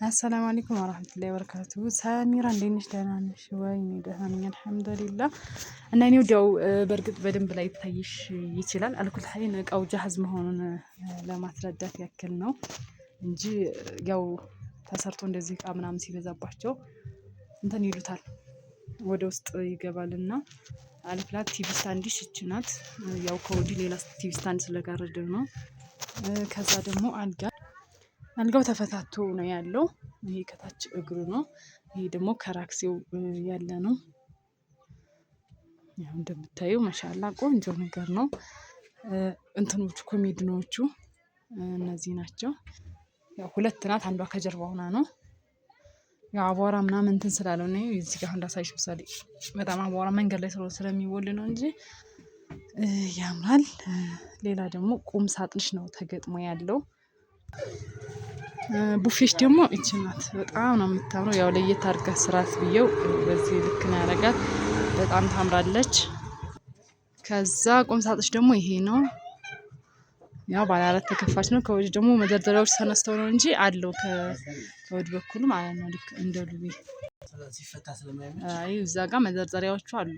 አሰላሙ አለይኩም ወራህመቱላሂ ወበረካቱሁ። ሳሚራ እንዴት ነሽ? ደህና ነሽ ወይ? እኔ ደህና ነኝ አልሐምዱሊላህ። እና እኔ ወዲያው በእርግጥ በደንብ ላይ ታይሽ ይችላል አልኩል ሀይን እቃው ጃህዝ መሆኑን ለማስረዳት ያክል ነው እንጂ ያው ተሰርቶ እንደዚህ እቃ ምናምን ሲበዛባቸው እንትን ይሉታል ወደ ውስጥ ይገባልና አልፍላት ቲቪ ስታንድሽ እቺ ናት። ያው ከወዲህ ሌላ ቲቪ ስታንድ ስለጋረደ ነው። ከዛ ደግሞ አልጋው ተፈታቶ ነው ያለው። ይሄ ከታች እግሩ ነው። ይሄ ደግሞ ከራክሲው ያለ ነው። ያው እንደምታዩ ማሻአላ ቆንጆ ነገር ነው። እንትኖቹ ኮሜዲኖቹ እነዚህ ናቸው። ያው ሁለት ናት፣ አንዷ ከጀርባ ሆና ነው። ያው አቧራ ምናምን እንትን ስላለው ነው እዚህ ጋር እንዳሳይሽ ምሳሌ በጣም አቧራ መንገድ ላይ ስለሚወል ነው እንጂ ያምራል። ሌላ ደግሞ ቁም ሳጥንሽ ነው ተገጥሞ ያለው። ቡፌሽ ደግሞ እቺ ናት። በጣም ነው የምታምረው። ያው ለየት አድርጋ ስራት ብየው በዚህ ልክ ነው ያረጋት። በጣም ታምራለች። ከዛ ቁም ሳጥንሽ ደግሞ ይሄ ነው። ያው ባለ አራት ተከፋች ነው። ከወዲህ ደግሞ መደርደሪያዎች ተነስተው ነው እንጂ አለው ከወዲህ በኩል ማለት ነው። ልክ እንደ ሉቢ እዛ ጋር መደርደሪያዎቹ አሉ።